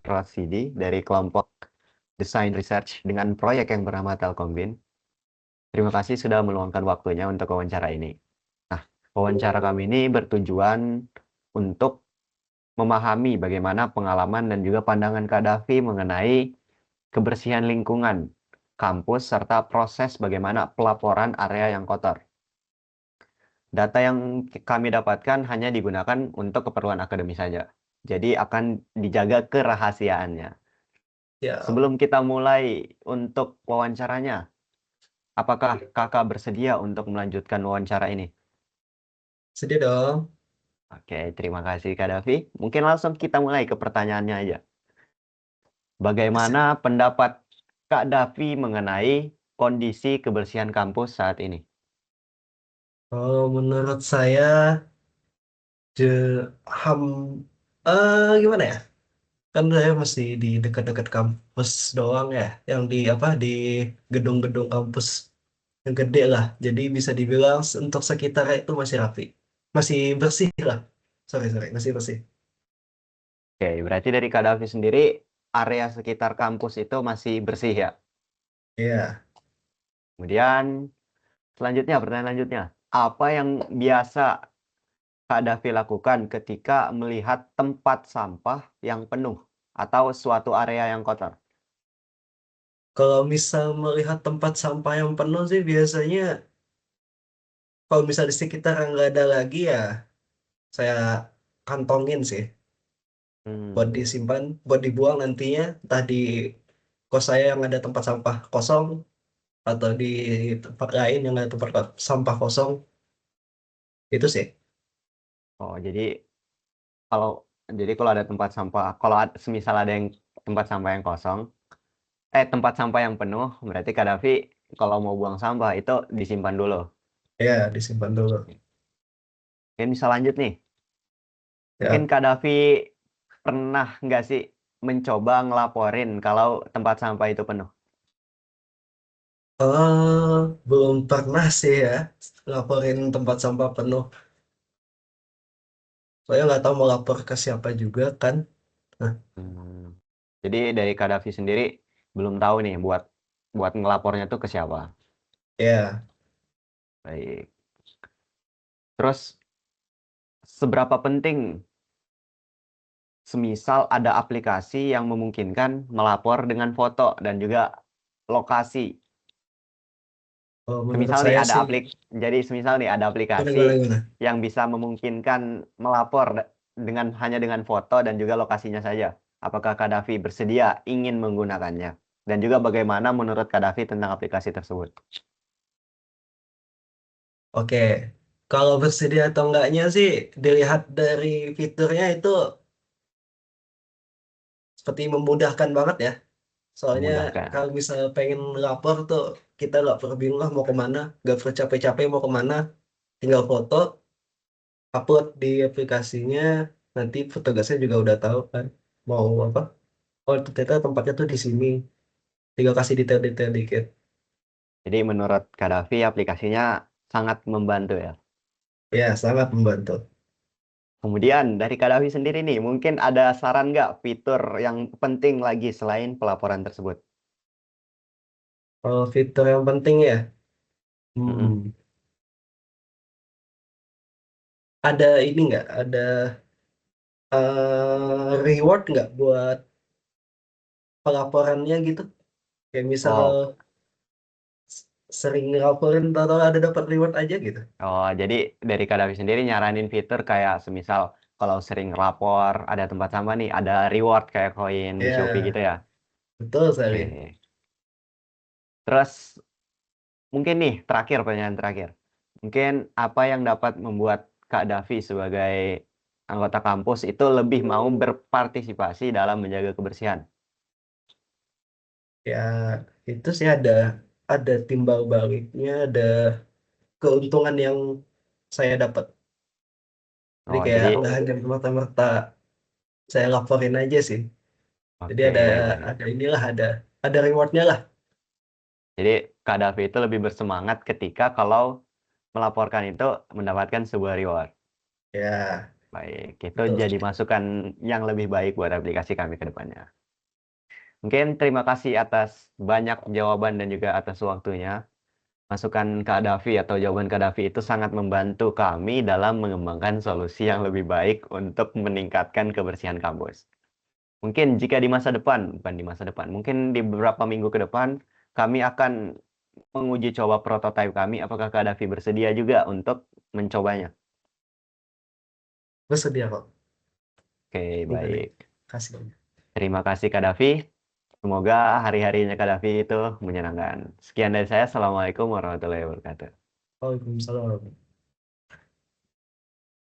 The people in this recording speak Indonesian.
Rosidi dari kelompok Design Research dengan proyek yang bernama Telkombin. Terima kasih sudah meluangkan waktunya untuk wawancara ini. Nah, wawancara kami ini bertujuan untuk memahami bagaimana pengalaman dan juga pandangan Kak Davi mengenai kebersihan lingkungan kampus serta proses bagaimana pelaporan area yang kotor. Data yang kami dapatkan hanya digunakan untuk keperluan akademis saja. Jadi akan dijaga kerahasiaannya. Ya, Sebelum kita mulai untuk wawancaranya, apakah kakak bersedia untuk melanjutkan wawancara ini? sedih dong. Oke, terima kasih Kak Davi. Mungkin langsung kita mulai ke pertanyaannya aja. Bagaimana pendapat Kak Davi mengenai kondisi kebersihan kampus saat ini? Kalau menurut saya, the ham, gimana ya? Kan saya masih di dekat-dekat kampus doang ya, yang di apa di gedung-gedung kampus yang gede lah. Jadi bisa dibilang untuk sekitarnya itu masih rapi, masih bersih lah. Sorry, sorry, masih bersih. Oke, berarti dari Kak Davi sendiri, area sekitar kampus itu masih bersih ya? Iya. Kemudian, selanjutnya, pertanyaan selanjutnya. Apa yang biasa Kak Davi lakukan ketika melihat tempat sampah yang penuh atau suatu area yang kotor? Kalau misal melihat tempat sampah yang penuh sih biasanya, kalau misal di sekitar nggak ada lagi ya, saya kantongin sih. Buat Hmm. disimpan, buat dibuang nantinya, entah di kos saya yang ada tempat sampah kosong atau di tempat lain yang ada tempat sampah kosong. Itu sih. Oh, kalau kalau ada tempat sampah, semisal ada yang tempat sampah yang kosong, tempat sampah yang penuh, berarti Kak Davi kalau mau buang sampah itu disimpan dulu. Ya, disimpan dulu. Mungkin bisa lanjut nih. Mungkin Ya, Kak Davi pernah nggak sih mencoba ngelaporin kalau tempat sampah itu penuh? belum pernah sih ya laporin tempat sampah penuh. Saya nggak tahu mau lapor ke siapa juga kan. Nah, Hmm. Jadi dari Kak Davi sendiri belum tahu nih buat buat ngelapornya tuh ke siapa. ya. Baik. Terus seberapa penting semisal ada aplikasi yang memungkinkan melapor dengan foto dan juga lokasi. Menurut Semisal nih saya ada sih, semisal nih ada gimana, aplikasi gimana, gimana. yang bisa memungkinkan melapor hanya dengan foto dan juga lokasinya saja. Apakah Kadafi bersedia ingin menggunakannya? Dan juga bagaimana menurut Kadafi tentang aplikasi tersebut? Oke, kalau bersedia atau enggaknya sih dilihat dari fiturnya itu seperti memudahkan banget ya. Soalnya Memudahkan. kalau misalnya pengen lapor tuh kita nggak perlu bingung lah mau kemana, nggak perlu capek-capek mau kemana, tinggal foto, upload di aplikasinya, nanti petugasnya juga udah tahu kan mau apa. Oh ternyata tempatnya tuh di sini, tinggal kasih detail-detail dikit. Jadi menurut Kadafi aplikasinya sangat membantu ya. Ya sangat membantu. Kemudian dari Kadafi sendiri nih, mungkin ada saran nggak fitur yang penting lagi selain pelaporan tersebut? Kalau fitur yang penting ya, Mm-mm. hmm, ada ini nggak, ada reward nggak buat pelaporannya gitu? Kayak misal Oh, sering ngelaporin atau ada dapat reward aja gitu. jadi dari Kadafi sendiri nyaranin fitur kayak semisal kalau sering lapor ada tempat sampah nih, ada reward kayak koin di Shopee gitu Ya, ya. betul sekali. Oke. Terus mungkin nih terakhir pertanyaan terakhir. Mungkin apa yang dapat membuat Kak Davi sebagai anggota kampus itu lebih mau berpartisipasi dalam menjaga kebersihan? Ya, itu sih ada timbal baliknya, ada keuntungan yang saya dapat. Jadi Oh, kayak jadi nggak hanya merta-merta saya laporin aja sih. Jadi oke, ada baik. ada inilah ada rewardnya lah. Jadi Kak Davi itu lebih bersemangat ketika kalau melaporkan itu mendapatkan sebuah reward. Ya, Baik, itu Betul. jadi masukan yang lebih baik buat aplikasi kami ke depannya. Mungkin terima kasih atas banyak jawaban dan juga atas waktunya. Masukan Kak Davi atau jawaban Kak Davi itu sangat membantu kami dalam mengembangkan solusi yang lebih baik untuk meningkatkan kebersihan kampus. Mungkin jika di masa depan, bukan di masa depan, mungkin di beberapa minggu ke depan, kami akan menguji coba prototipe kami. Apakah Kak Davi bersedia juga untuk mencobanya? Bersedia kok. Oke, Gimana? baik. Kasih banyak. Terima kasih Kak Davi. Semoga hari-harinya Kak Davi itu menyenangkan. Sekian dari saya. Assalamualaikum warahmatullahi wabarakatuh. Waalaikumsalam.